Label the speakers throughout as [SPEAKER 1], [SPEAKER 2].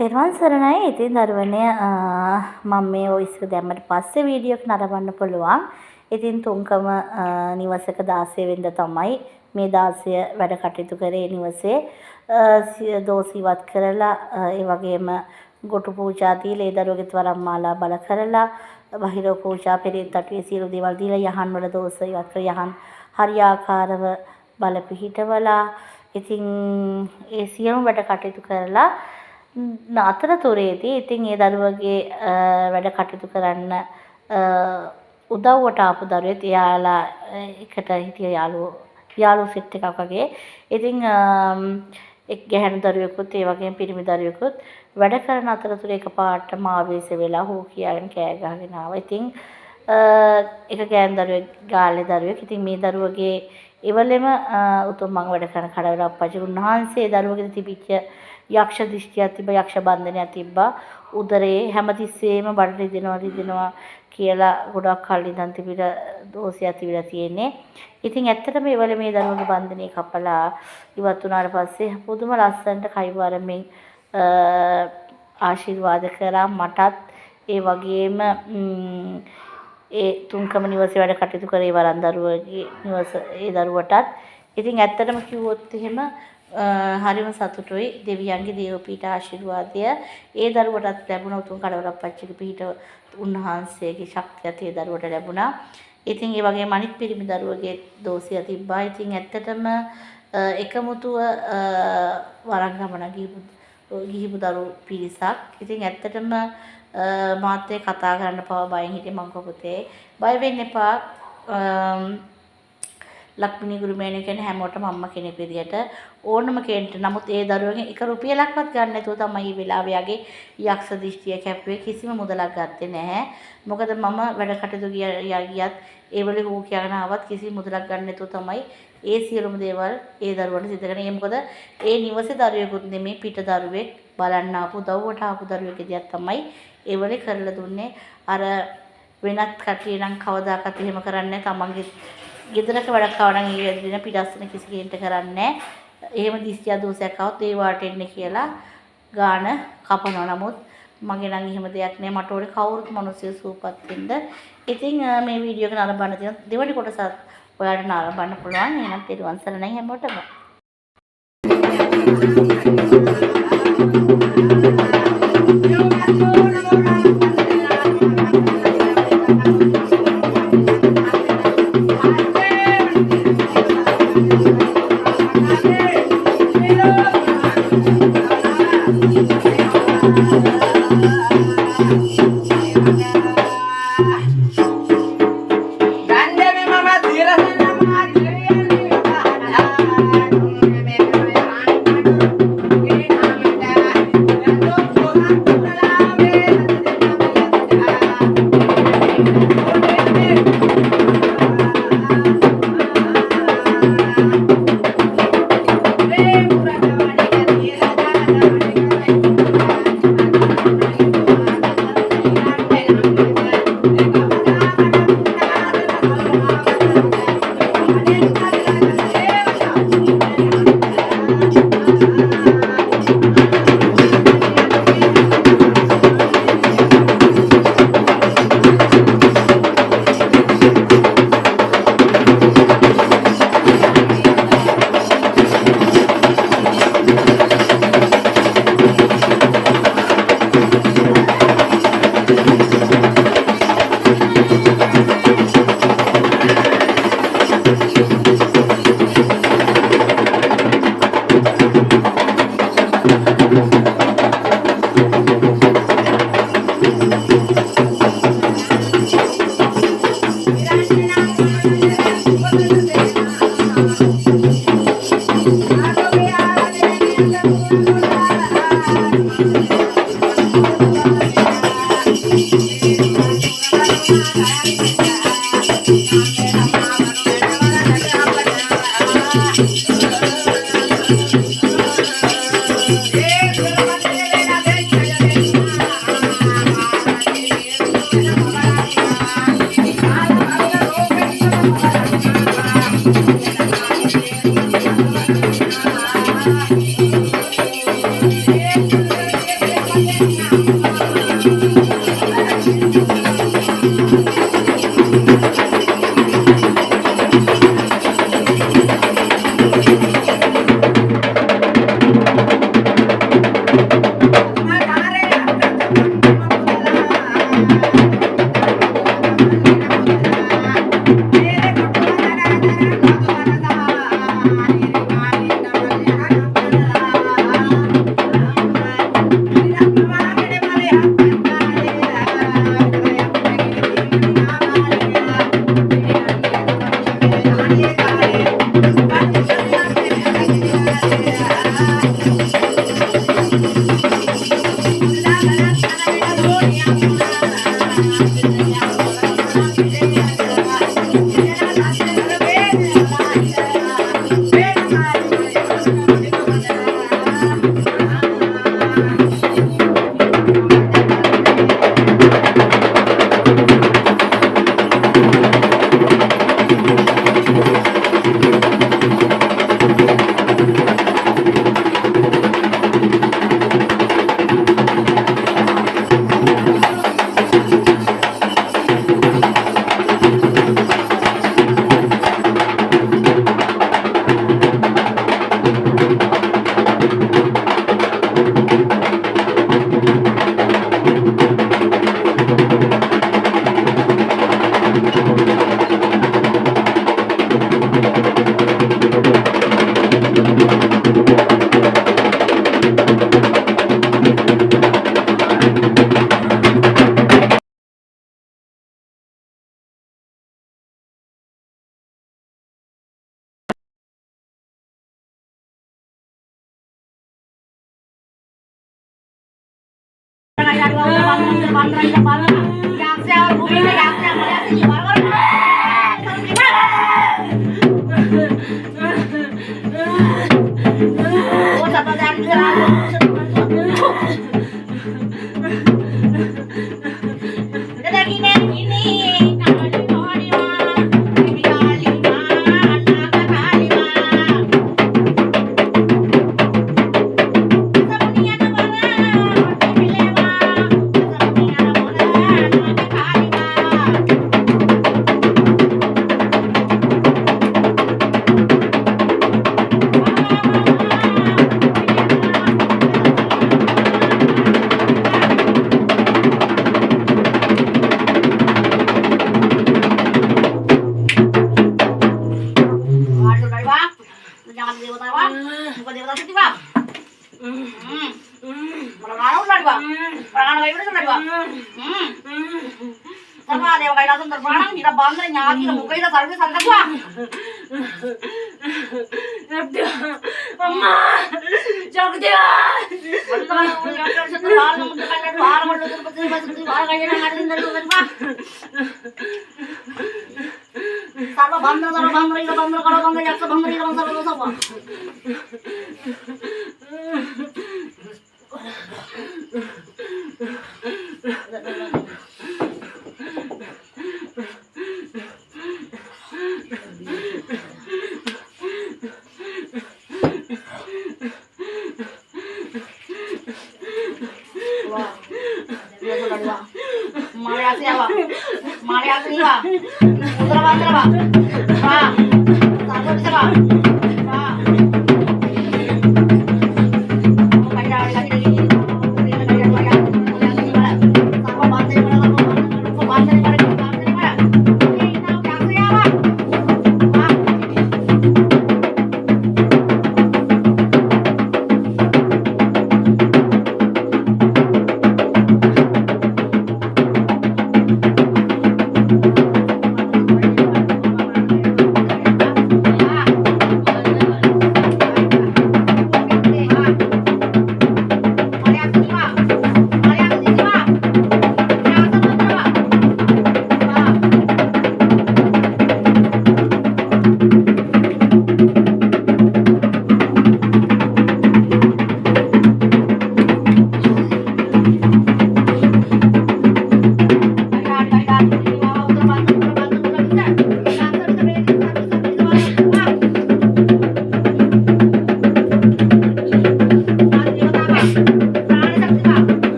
[SPEAKER 1] තෙරුවන් සරණයි. ඉතින් දරුවනේ මම මේ වොයිස් එක දැම්මට පස්සේ වීඩියෝ එක නරඹන්න පුළුවන්. ඉතින් තුන්කම නිවසක 16 වෙනිදා තමයි මේ 16 වැඩ කටයුතු කරේ නිවසේ දෝස ඉවත් කරලා ඒ වගේම ගොටු පූජා දීලා ඒ දරුවගේ වරම් මාලා බල කරලා බහිරව පූජා පෙරේත තටුවේ සියලු දේවල් දීලා යහන් වල දෝස ඉවත් කර යහන් හරියාකාරව බල පිහිටවලා ඉතින් ඒ සියලු වැඩ කටයුතු කරලා අතරතුරේදී ඉතින් ඒ දරුවගේ වැඩ කටයුතු කරන්න උදව්වට ආපු දරුවෙක් එයාලා එකට හිටිය යාළුවෝ සෙට් එකක් වගේ. ඉතින් එක් ගැහැණු දරුවෙකුත් ඒ වගේම පිරිමි දරුවෙකුත් වැඩ කරන අතරතුර එකපාරටම ආවේශ වෙලා හෝ කියාගෙන කෑ ගහගෙන ආවා. ඉතින් එක ගෑනු දරුවෙක් ගාල්ලේ දරුවෙක්. ඉතින් මේ දරුවගේ ඉවලෙම උතුම් මං වැඩ කරන කඩවල අප්පච්චි උන්වහන්සේ දරුවගේ තිබිච්ච යක්ෂ දෘෂ්ටියක් තිබ්බා, යක්ෂ බන්ධනයක් තිබ්බා. උදරේ හැමතිස්සෙම බඩ රිදෙනවා කියලා ගොඩක් කල් ඉඳන් තිබිලා දෝෂයක් තිබිලා තියෙන්නේ. ඉතින් ඇත්තටම ඒ වල මේ දරුවගේ බන්ධනේ කපලා ඉවත් වුණාට පස්සේ පුදුම ලස්සනට කයිවාරමින් ආශිර්වාද කරා මටත් ඒ වගේම ඒ තුන්කම නිවසේ වැඩ කටයුතු කරේ වරන් දරුවගේ නිවස ඒ දරුවටත්. ඉතින් ඇත්තටම කිව්වොත් එහෙම හරිම සතුටුයි දෙවියන්ගේ දේවපීඨ ආශිර්වාදය ඒ දරුවටත් ලැබුණා. උතුම් කඩවලප්පච්චිගේ පිහිට උන්වහන්සේගේ ශක්තියත් ඒ දරුවට ලැබුණා. ඉතින් ඒ වගේම අනිත් පිරිමි දරුවගේ දෝෂය තිබ්බා. ඉතින් ඇත්තටම එකමුතුව වරන් ගමන ගිහිපු දරු පිරිසක්. ඉතින් ඇත්තටම මාත් එක්ක කතා කරන්න පවා බයෙන් හිටියේ. මං පුතේ බය වෙන්න එපා. ලක්මිනී ගුරුමෑණිය කියන්නේ හැමෝටම අම්මා කෙනෙක් විදියට ඕනම කෙනෙක්ට. නමුත් ඒ දරුවගෙන් එක රුපියලක්වත් ගන්න නැතුව තමයි මේ වෙලාවේ යගේ යක්ෂ දිෂ්ටිය කැපුවේ. කිසිම මුදලක් ගත්තේ නැහැ. මොකද මම වැඩ කටයුතු ගියත් ඒ වල හෝ කියන ආවත් කිසි මුදලක් ගන්න නැතුව තමයි ඒ සියලුම දේවල් ඒ දරුවන්ට සිදු කරන්නේ. ඒ මොකද ඒ නිවසේ දරුවෙකුත් නෙමේ පිට දරුවෙක් බලන්න ආපු දව්වට ආපු දරුවෙක් දිහා තමයි ඒ වල කරලා දුන්නේ. අර වෙනත් කටිය නම් කවදාකවත් එහෙම කරන්නේ නැහැ. තමන්ගේ ගෙදරක වැඩක් ආවනම් ඒ වෙදින පිටස්සන කිසි කෙනෙක්ට කරන්නේ නැහැ. එහෙම දිස්ත්‍ය දෝෂයක් આવත් ඒ වාට එන්නේ කියලා ගාන කපනවා. නමුත් මගේ නම් එහෙම දෙයක් නෑ. මට ඕනේ කවුරුත් මිනිස්සු සූපත් වෙන්න. ඉතින් මේ වීඩියෝ එක නරඹන්න තියෙන දෙවෙනි කොටසත් ඔයාලට නරඹන්න පුළුවන්. එහෙනම් තෙරුවන් සරණයි හැමෝටම.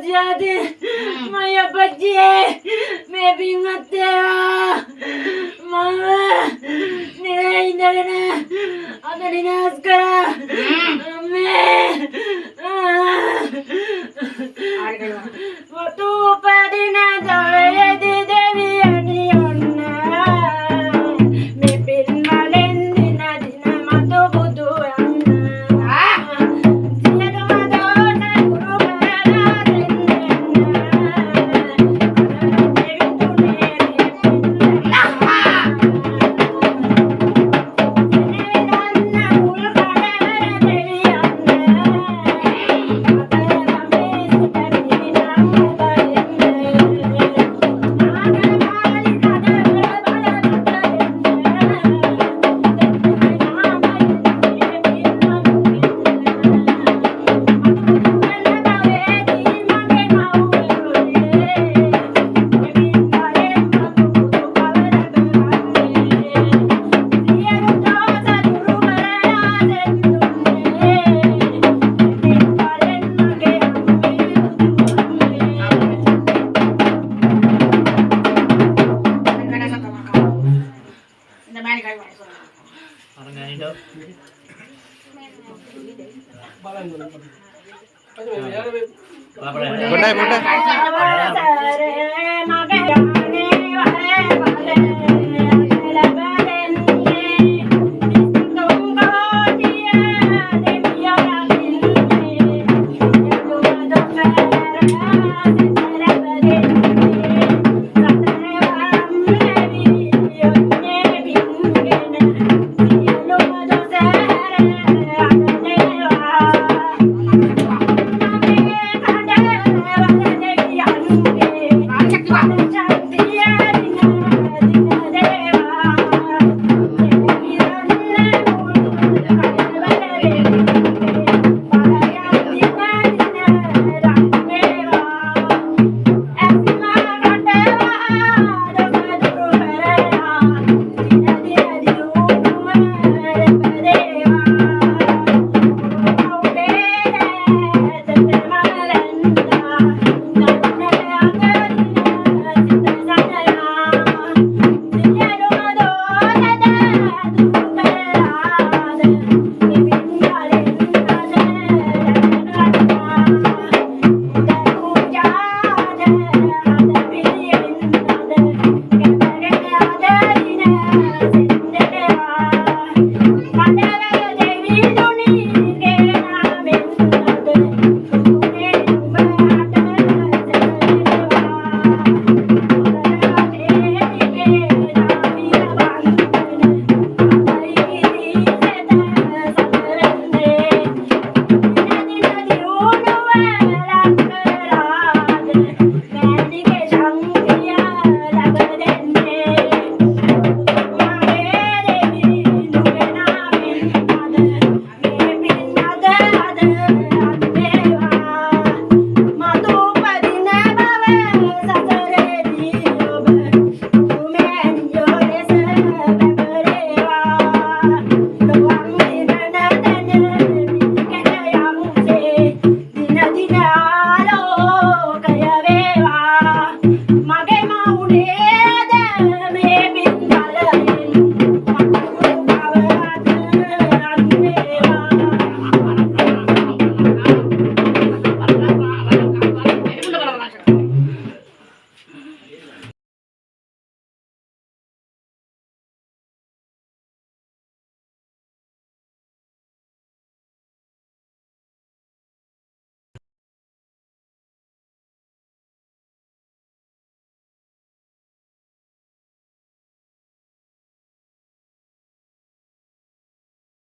[SPEAKER 2] jadi Maya bajie me bingatte mama nilai nilai ada dinas kara me waktu padina jawe di dewi ani onna me pin malen dina dina matu budu
[SPEAKER 3] Bunda.